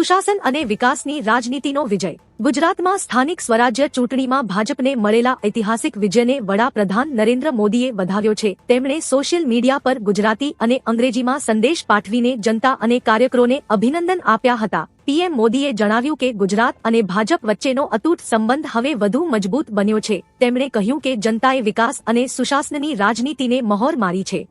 સુશાસન અને વિકાસની રાજનીતિનો વિજય। ગુજરાતમાં સ્થાનિક સ્વરાજ્ય ચૂંટણીમાં ભાજપને મળેલા ઐતિહાસિક વિજયને વડાપ્રધાન નરેન્દ્ર મોદીએ વધાવ્યો છે। તેમણે સોશિયલ મીડિયા પર ગુજરાતી અને અંગ્રેજીમાં સંદેશ પાઠવીને જનતા અને કાર્યકરોને અભિનંદન આપ્યા હતા। પીએમ મોદીએ જણાવ્યું કે ગુજરાત અને ભાજપ વચ્ચેનો અતૂટ સંબંધ હવે વધુ મજબૂત બન્યો છે। તેમણે કહ્યું કે જનતાએ વિકાસ અને સુશાસનની રાજનીતિને મહોર મારી છે।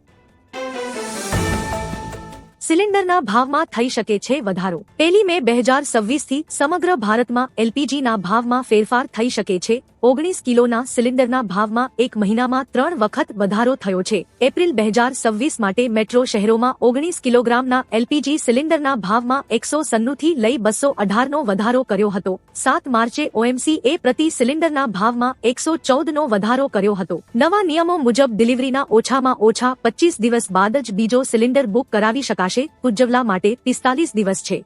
સિલિન્ડરના ભાવમાં થઈ શકે છે વધારો। 1 મે 2026 થી સમગ્ર ભારતમાં એલપીજીના ભાવમાં ફેરફાર થઈ શકે છે। 19 કિલોના સિલિન્ડરના ભાવમાં એક મહિનામાં 3 વખત વધારો થયો છે। એપ્રિલ 2026 માટે મેટ્રો શહેરોમાં 19 કિલોગ્રામના એલપીજી સિલિન્ડરના ભાવમાં 196 થી લઈ 218 નો વધારો કર્યો હતો। 7 માર્ચે ઓએમસીએ પ્રતિ સિલિન્ડરના ભાવમાં 114 નો વધારો કર્યો હતો। નવા નિયમો મુજબ ડિલિવરીના ઓછામાં ઓછા 25 દિવસ બાદ જ બીજો સિલિન્ડર બુક કરાવી શકાશે। ઉજ્જવલા માટે 45 દિવસ છે।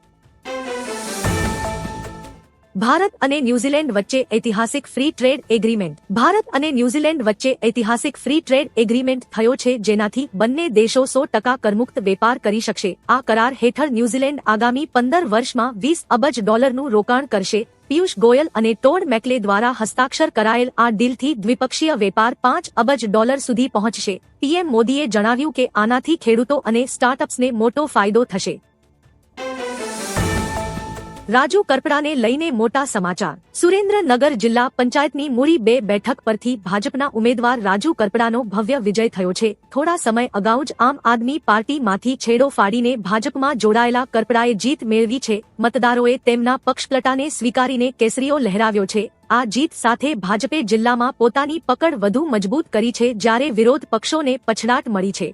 ભારત અને ન્યૂઝીલેન્ડ વચ્ચે ઐતિહાસિક ફ્રી ટ્રેડ એગ્રીમેન્ટ। ભારત અને ન્યૂઝીલેન્ડ વચ્ચે ઐતિહાસિક ફ્રી ટ્રેડ એગ્રીમેન્ટ થયો છે, જેનાથી બંને દેશો 100% કરમુક્ત વેપાર કરી શકશે। આ કરાર હેઠળ ન્યૂઝીલેન્ડ આગામી 15 વર્ષમાં $20 અબજ નું રોકાણ કરશે। પિયુષ ગોયલ અને ટોડ મેકલે દ્વારા હસ્તાક્ષર કરાયેલ આ ડીલથી દ્વિપક્ષીય વેપાર $5 અબજ સુધી પહોંચશે। પીએમ મોદીએ જણાવ્યું કે આનાથી ખેડૂતો અને સ્ટાર્ટઅપ્સને મોટો ફાયદો થશે। રાજુ કરપડાને લઈને મોટા સમાચાર। સુરેન્દ્રનગર જિલ્લા પંચાયતની મૂળી 2 બેઠક પરથી ભાજપના ઉમેદવાર રાજુ કરપડાનો ભવ્ય વિજય થયો છે। થોડા સમય અગાઉ જ આમ આદમી પાર્ટીમાંથી છેડો ફાડીને ભાજપમાં જોડાયેલા કરપડાએ જીત મેળવી છે। મતદારોએ તેમના પક્ષપલટાને સ્વીકારીને કેસરીઓ લહેરાવ્યો છે। આ જીત સાથે ભાજપે જિલ્લામાં પોતાની પકડ વધુ મજબૂત કરી છે, જ્યારે વિરોધ પક્ષોને પછડાટ મળી છે।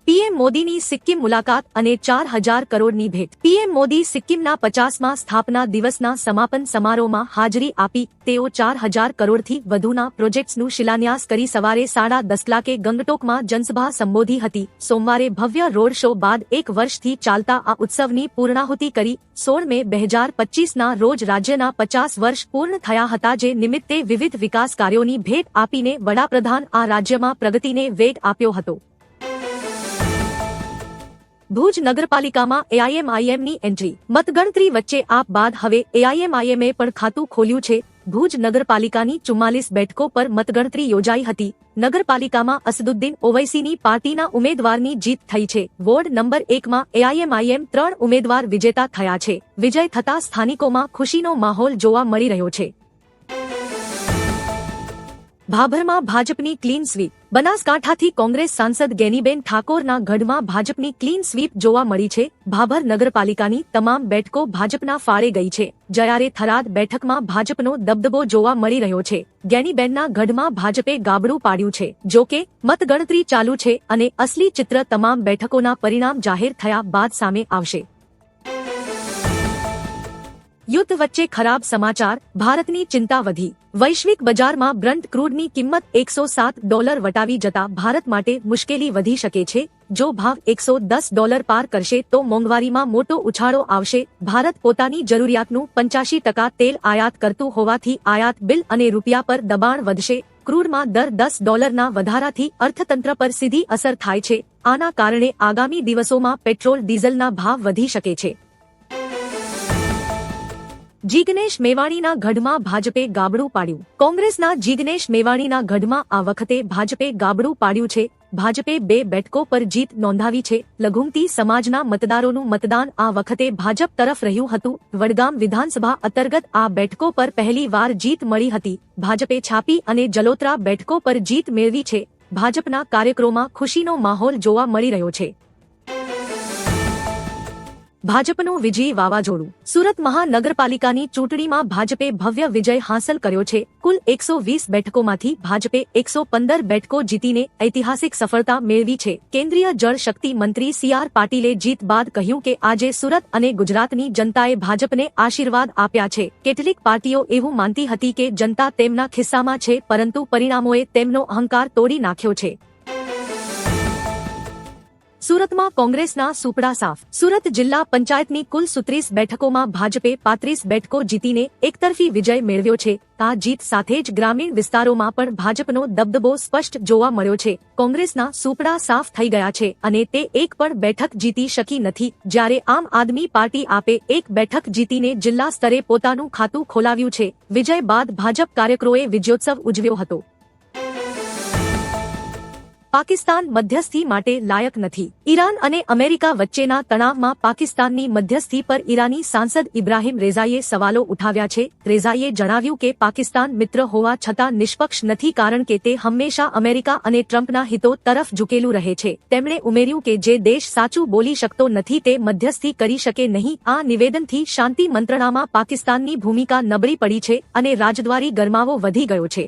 પીએમ મોદીની સિક્કિમ મુલાકાત અને 4000 કરોડની ભેટ। પીએમ મોદી સિક્કિમના 50મા સ્થાપના દિવસના સમાપન સમારોહમાં હાજરી આપી। તેઓ 4000 કરોડથી વધુના પ્રોજેક્ટ્સનું શિલાન્યાસ કરી સવારે 10:30 કલાકે ગંગટોકમાં જનસભા સંબોધી હતી। સોમવારે ભવ્ય રોડ શો બાદ 1 વર્ષથી ચાલતા આ ઉત્સવની પૂર્ણાહુતિ કરી 16 મે 2025ના રોજ રાજ્યના 50 વર્ષ પૂર્ણ થયા હતા, જે નિમિત્તે વિવિધ વિકાસ કાર્યોની ભેટ આપીને વડાપ્રધાન આ રાજ્યમાં પ્રગતિને વેગ આપ્યો હતો। ભુજ નગરપાલિકામાં એઆઈએમઆઈએમની એન્ટ્રી। મતગણતરી વચ્ચે આપ બાદ હવે એઆઈએમઆઈએમએ પણ ખાતું ખોલ્યું છે। ભુજ નગરપાલિકાની 44 બેઠકો પર મતગણતરી યોજાઈ હતી। નગરપાલિકામાં અસદુદ્દીન ઓવૈસીની પાર્ટીના ઉમેદવારની જીત થઈ છે। વોર્ડ નંબર 1માં એઆઈએમઆઈએમ 3 ઉમેદવાર વિજેતા થયા છે। વિજય થતા સ્થાનિકોમાં ખુશીનો માહોલ જોવા મળી રહ્યો છે। ભાભરમાં ભાજપની ક્લીન સ્વીપ। બનાસકાંઠાથી કોંગ્રેસ સાંસદ ગેનીબેન ઠાકોરના ગઢમાં ભાજપની ક્લીન સ્વીપ જોવા મળી છે। ભાભર નગરપાલિકાની તમામ બેઠકો ભાજપના ફાળે ગઈ છે, જ્યારે થરાદ બેઠકમાં ભાજપનો દબદબો જોવા મળી રહ્યો છે। ગેનીબેનના ગઢમાં ભાજપે ગાબડું પાડ્યું છે। જો કે મતગણતરી ચાલુ છે અને અસલી ચિત્ર તમામ બેઠકોના પરિણામ જાહેર થયા બાદ સામે આવશે। યુદ્ધ વચ્ચે ખરાબ સમાચાર। ભારતની ચિંતા વધી। વૈશ્વિક બજારમાં બ્રન્ટ ક્રૂડની કિંમત $107 વટાવી જતા ભારત માટે મુશ્કેલી વધી શકે છે। જો ભાવ $110 પાર કરશે તો મોંઘવારીમાં મોટો ઉછાળો આવશે। ભારત પોતાની જરૂરિયાતનું 85% તેલ આયાત કરતું હોવાથી આયાત બિલ અને રૂપિયા પર દબાણ વધશે। ક્રૂડમાં દર $10ના વધારાથી અર્થતંત્ર પર સીધી અસર થાય છે। આના કારણે આગામી દિવસોમાં પેટ્રોલ ડીઝલના ભાવ વધી શકે છે। જીગ્નેશ મેવાણીના ગઢમાં ભાજપે ગાબડું પાડ્યું। કોંગ્રેસના જીગ્નેશ મેવાણીના ગઢમાં આ વખતે ભાજપે ગાબડું પાડ્યું છે। ભાજપે 2 બેઠકો પર જીત નોંધાવી છે। લઘુમતી સમાજના મતદારોનું મતદાન આ વખતે ભાજપ તરફ રહ્યું હતું। વડગામ વિધાનસભા અંતર્ગત આ બેઠકો પર પહેલી વાર જીત મળી હતી। ભાજપે છાપી અને જલોત્રા બેઠકો પર જીત મેળવી છે। ભાજપના કાર્યકરોમાં ખુશીનો માહોલ જોવા મળી રહ્યો છે। ભાજપનું વિજય વાવાઝોડું। સુરત મહાનગરપાલિકાની ચૂંટણીમાં ભાજપે ભવ્ય વિજય હાંસલ કર્યો છે। કુલ 120 બેઠકોમાંથી ભાજપે 115 બેઠકો જીતીને ઐતિહાસિક સફળતા મેળવી છે। કેન્દ્રીય જળ શક્તિ મંત્રી CR પાટીલે જીત બાદ કહ્યું કે આજે સુરત અને ગુજરાતની જનતાએ ભાજપને આશીર્વાદ આપ્યા છે। કેટલીક પાર્ટીઓ એવું માનતી હતી કે જનતા તેમના ખિસ્સામાં છે, પરંતુ પરિણામોએ તેમનો અહંકાર તોડી નાખ્યો છે। સુરતમાં કોંગ્રેસના સુપડા સાફ. સુરત જિલ્લા પંચાયતની કુલ 37 બેઠકોમાં ભાજપે 35 બેઠકો જીતીને એકતરફી વિજય મેળવ્યો છે. આ જીત સાથે જ ગ્રામીણ વિસ્તારોમાં પણ ભાજપનો દબદબો સ્પષ્ટ જોવા મળ્યો છે. કોંગ્રેસના સુપડા સાફ થઈ ગયા છે અને તે એક પણ બેઠક જીતી શકી નથી, જ્યારે આમ આદમી પાર્ટી આપે એક બેઠક જીતીને જિલ્લા સ્તરે પોતાનું ખાતું ખોલાવ્યું છે. વિજય બાદ ભાજપ કાર્યકરોએ વિજયોત્સવ ઉજવ્યો હતો. પાકિસ્તાન મધ્યસ્થી માટે લાયક નથી. ઈરાન અને અમેરિકા વચ્ચેના તણાવમાં પાકિસ્તાનની મધ્યસ્થી પર ઈરાની સાંસદ ઇબ્રાહિમ રેઝાઈએ સવાલો ઉઠાવ્યા છે. રેઝાઈએ જણાવ્યું કે પાકિસ્તાન મિત્ર હોવા છતાં નિષ્પક્ષ નથી, કારણ કે તે હંમેશા અમેરિકા અને ટ્રમ્પના હિતો તરફ ઝૂકેલું રહે છે. તેમણે ઉમેર્યું કે જે દેશ સાચું બોલી શકતો નથી તે મધ્યસ્થી કરી શકે નહીં. આ નિવેદનથી શાંતિ મંત્રણામાં પાકિસ્તાનની ભૂમિકા નબળી પડી છે અને રાજદ્વારી ગરમાવો વધી ગયો છે.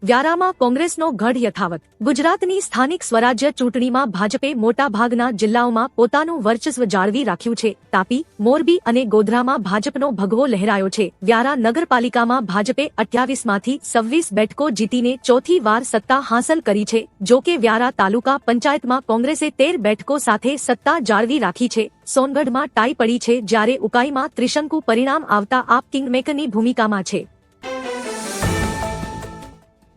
વ્યારામાં કોંગ્રેસનો ગઢ યથાવત. ગુજરાતની સ્થાનિક સ્વરાજ્ય ચૂંટણીમાં ભાજપે મોટાભાગના જિલ્લાઓમાં પોતાનું વર્ચસ્વ જાળવી રાખ્યું છે. તાપી, મોરબી અને ગોધરામાં ભાજપનો ભગવો લહેરાયો છે. વ્યારા નગરપાલિકામાં ભાજપે 28માંથી 26 બેઠકો જીતીને ચોથી વાર સત્તા હાંસલ કરી છે. જો કે વ્યારા તાલુકા પંચાયતમાં કોંગ્રેસે 13 બેઠકો સાથે સત્તા જાળવી રાખી છે. સોનગઢમાં ટાઈ પડી છે, જ્યારે ઉકાઈમાં ત્રિશંકુ પરિણામ આવતા આપ કિંગમેકરની ભૂમિકામાં છે.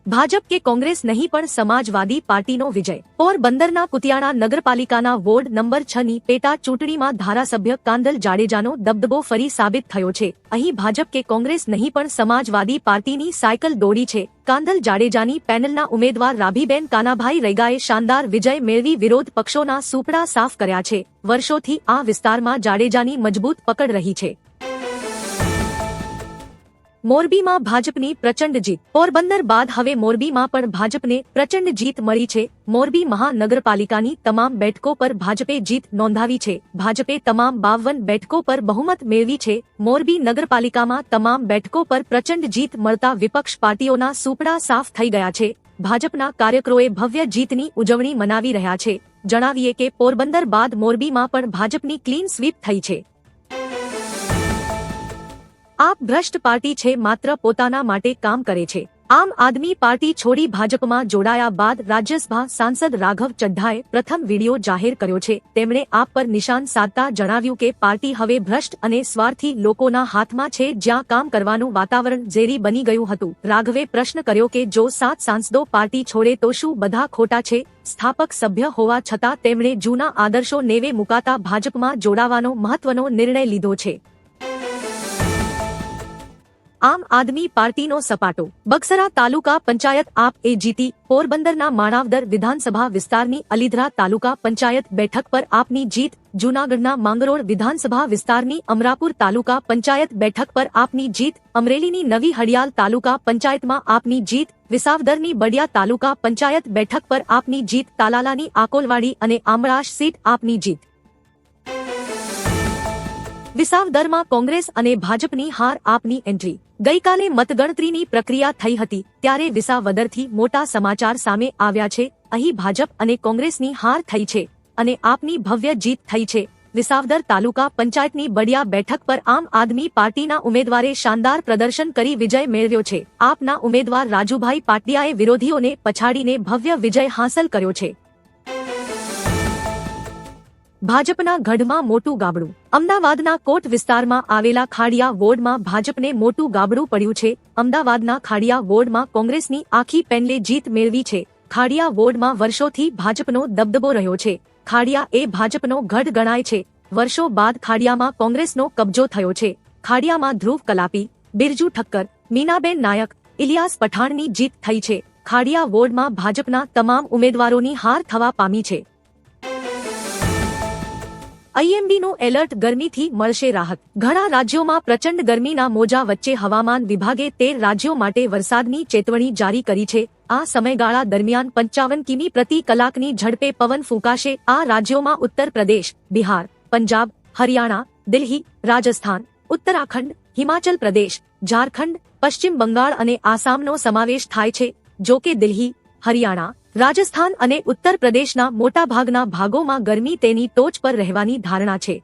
ભાજપ કે કોંગ્રેસ નહીં પણ સમાજવાદી પાર્ટીનો વિજય. પોરબંદરના કુતિયાણા નગરપાલિકાના વોર્ડ નંબર 6 ની પેટા ચૂંટણીમાં ધારાસભ્ય કાંદલ જાડેજાનો દબદબો ફરી સાબિત થયો છે. અહીં ભાજપ કે કોંગ્રેસ નહીં પણ સમાજવાદી પાર્ટીની સાયકલ દોડી છે. કાંદલ જાડેજાની પેનલના ઉમેદવાર રાભીબેન કાનાભાઈ રેગાએ શાનદાર વિજય મેળવી વિરોધ પક્ષોના સુપડા સાફ કર્યા છે. વર્ષોથી આ વિસ્તારમાં જાડેજાની મજબૂત પકડ રહી છે. મોરબીમાં ભાજપની પ્રચંડ જીત. પોરબંદર બાદ હવે મોરબીમાં પણ ભાજપને પ્રચંડ જીત મળી છે. મોરબી મહાનગરપાલિકાની તમામ બેઠકો પર ભાજપે જીત નોંધાવી છે. ભાજપે તમામ 52 બેઠકો પર બહુમત મેળવી છે. મોરબી નગરપાલિકામાં તમામ બેઠકો પર પ્રચંડ જીત મળતા વિપક્ષ પાર્ટીઓના સુપડા સાફ થઈ ગયા છે. ભાજપના કાર્યકરોએ ભવ્ય જીતની ઉજવણી મનાવી રહ્યા છે. જણાવીએ કે પોરબંદર બાદ મોરબીમાં પણ ભાજપની ક્લીન સ્વીપ થઈ છે. આપ ભ્રષ્ટ પાર્ટી છે, માત્ર પોતાના માટે કામ કરે છે. આમ આદમી પાર્ટી છોડી ભાજપમાં જોડાયા બાદ રાજ્યસભા સાંસદ રાઘવ ચડ્ઢાએ પ્રથમ વિડીયો જાહેર કર્યો છે. તેમણે આપ પર નિશાન સાધતા જણાવ્યું કે પાર્ટી હવે ભ્રષ્ટ અને સ્વાર્થી લોકોના હાથમાં છે, જ્યાં કામ કરવાનું વાતાવરણ ઝેરી બની ગયું હતું. રાઘવે પ્રશ્ન કર્યો કે જો 7 સાંસદો પાર્ટી છોડે તો શું બધા ખોટા છે? સ્થાપક સભ્ય હોવા છતાં તેમણે જૂના આદર્શો નેવે મુકાતા ભાજપમાં જોડાવાનો મહત્વનો નિર્ણય લીધો છે. આમ આદમી પાર્ટીનો સપાટો. બગસરા તાલુકા પંચાયત આપ એ જીતી. પોરબંદરના માણાવદર વિધાનસભા વિસ્તારની અલીધરા તાલુકા પંચાયત બેઠક પર આપની જીત. જૂનાગઢના માંગરોળ વિધાનસભા વિસ્તારની અમરાપુર તાલુકા પંચાયત બેઠક પર આપની જીત. અમરેલીની નવી હડિયાલ તાલુકા પંચાયતમાં આપની જીત. વિસાવદરની બડિયા તાલુકા પંચાયત બેઠક પર આપની જીત. તાલાલાની આકોલવાડી અને આમળાશ સીટ આપની જીત. વિસાવદરમાં કોંગ્રેસ અને ભાજપની હાર, આપની એન્ટ્રી. ગઈકાલે મતગણતરીની પ્રક્રિયા થઈ હતી, ત્યારે વિસાવદરથી મોટા સમાચાર સામે આવ્યા છે. અહીં ભાજપ અને કોંગ્રેસની હાર થઈ છે અને આપની ભવ્ય જીત થઈ છે. વિસાવદર તાલુકા પંચાયતની બડિયા બેઠક પર આમ આદમી પાર્ટીના ઉમેદવારે શાનદાર પ્રદર્શન કરી વિજય મેળવ્યો છે. આપના ઉમેદવાર રાજુભાઈ પાટિયાએ વિરોધીઓને પછાડીને ભવ્ય વિજય હાંસલ કર્યો છે. ભાજપના ગઢમાં મોટું ગાબડું. અમદાવાદના કોટ વિસ્તારમાં આવેલા ખાડિયા વોર્ડમાં ભાજપને મોટું ગાબડું પડ્યું છે. અમદાવાદના ખાડિયા વોર્ડમાં કોંગ્રેસની આખી પેનલે જીત મેળવી છે. ખાડિયા વોર્ડમાં વર્ષોથી ભાજપનો દબદબો રહ્યો છે. ખાડિયા એ ભાજપનો ગઢ ગણાય છે. વર્ષો બાદ ખાડિયામાં કોંગ્રેસનો કબજો થયો છે. ખાડિયામાં ધ્રુવ કલાપી, બિરજુ ઠક્કર, મીનાબેન નાયક, ઇલિયાસ પઠાણની જીત થઈ છે. ખાડિયા વોર્ડમાં ભાજપના તમામ ઉમેદવારોની હાર થવા પામી છે. આઈએમડીનું એલર્ટ. ગરમીથી મળશે રાહત. ઘણા રાજ્યોમાં પ્રચંડ ગરમીના મોજા વચ્ચે હવામાન વિભાગે 13 રાજ્યો માટે વરસાદની ચેતવણી જારી કરી છે. આ સમયગાળા દરમિયાન 55 કિમી પ્રતિ કલાકની ઝડપે પવન ફૂંકાશે. આ રાજ્યોમાં ઉત્તર પ્રદેશ, બિહાર, પંજાબ, હરિયાણા, દિલ્હી, રાજસ્થાન, ઉત્તરાખંડ, હિમાચલ પ્રદેશ, ઝારખંડ, પશ્ચિમ બંગાળ અને આસામનો સમાવેશ થાય છે. જો કે દિલ્હી, હરિયાણા, રાજસ્થાન અને ઉત્તર પ્રદેશના મોટાભાગના ભાગોમાં ગરમી તેની ટોચ પર રહેવાની ધારણા છે.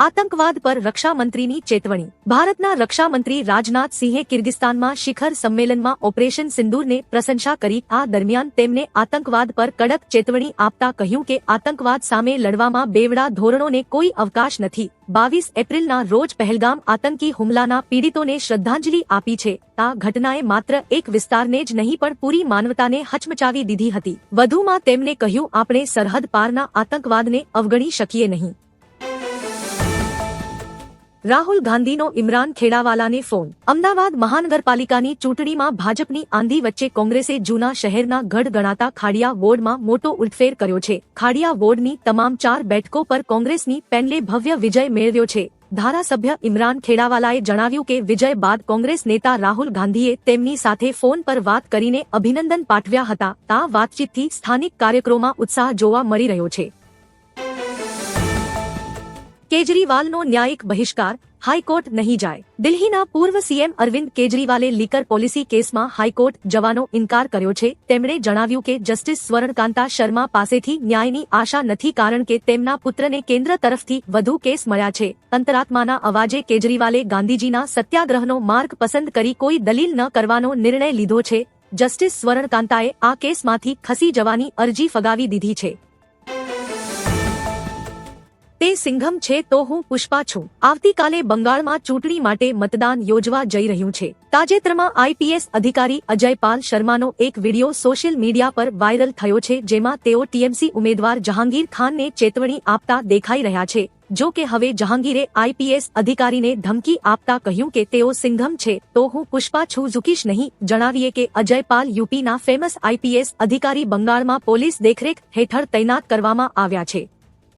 આતંકવાદ પર રક્ષામંત્રીની ચેતવણી। ભારતના રક્ષામંત્રી રાજનાથ સિંહે કિર્ગિસ્તાનમાં શિખર સંમેલનમાં ઓપરેશન સિંદૂરને પ્રશંસા કરી। આ દરમિયાન તેમણે આતંકવાદ પર કડક ચેતવણી આપતા કહ્યું કે આતંકવાદ સામે લડવામાં બેવડા ધોરણોને કોઈ અવકાશ નથી। 22 એપ્રિલના રોજ પહેલગામ આતંકી હુમલાના પીડિતોને શ્રદ્ધાંજલિ આપી છે। આ ઘટનાએ માત્ર એક વિસ્તારને જ નહીં પણ પૂરી માનવતાને હચમચાવી દીધી હતી। વધુમાં તેમણે કહ્યું, આપણે સરહદ પારના આતંકવાદને અવગણી શકીએ નહીં। રાહુલ ગાંધીનો ઇમરાન ખેડાવાલાને ફોન। અમદાવાદ મહાનગરપાલિકાની ચૂંટણીમાં ભાજપની આંધી વચ્ચે કોંગ્રેસે જૂના શહેરના ગઢ ગણાતા ખાડિયા વોર્ડમાં મોટો ઉલટફેર કર્યો છે। ખાડિયા વોર્ડની તમામ 4 બેઠકો પર કોંગ્રેસની પેનલે ભવ્ય વિજય મેળવ્યો છે। ધારાસભ્ય ઇમરાન ખેડાવાલાએ જણાવ્યું કે વિજય બાદ કોંગ્રેસ નેતા રાહુલ ગાંધીએ તેમની સાથે ફોન પર વાત કરીને અભિનંદન પાઠવ્યા હતા। આ વાતચીતથી સ્થાનિક કાર્યકરોમાં ઉત્સાહ જોવા મળી રહ્યો છે। કેજરીવાલનો ન્યાયિક બહિષ્કાર, હાઈકોર્ટ નહીં જાય। દિલ્હીના પૂર્વ સીએમ અરવિંદ કેજરીવાલે લીકર પોલિસી કેસમાં હાઈકોર્ટ જવાનો ઇનકાર કર્યો છે। તેમણે જણાવ્યું કે જસ્ટિસ સ્વર્ણકાંતા શર્મા પાસેથી ન્યાયની આશા નથી કારણ કે તેમના પુત્રને કેન્દ્ર તરફથી વધુ કેસ મળ્યા છે। અંતરાત્માના અવાજે કેજરીવાલે ગાંધીજીના સત્યાગ્રહનો માર્ગ પસંદ કરી કોઈ દલીલ ન કરવાનો નિર્ણય લીધો છે। જસ્ટિસ સ્વર્ણકાંતાએ આ કેસમાંથી ખસી જવાની અરજી ફગાવી દીધી છે। તે સિંઘમ છે તો હું પુષ્પા છું। આવતીકાલે બંગાળમાં ચૂંટણી માટે મતદાન યોજવા જઈ રહ્યું છે। તાજેતરમાં આઈપીએસ અધિકારી અજયપાલ શર્માનો એક વિડિયો સોશિયલ મીડિયા પર વાયરલ થયો છે જેમાં તેઓ ટીએમસી ઉમેદવાર જહાંગીર ખાનને ચેતવણી આપતા દેખાઈ રહ્યા છે। જો કે હવે જહાંગીરે આઈપીએસ અધિકારીને ધમકી આપતા કહ્યું કે તેઓ સિંઘમ છે તો હું પુષ્પા છું, ઝૂકીશ નહીં। જણાવીએ કે અજયપાલ યુપીના ફેમસ આઈપીએસ અધિકારી બંગાળમાં પોલીસ દેખરેખ હેઠળ તૈનાત કરવામાં આવ્યા છે।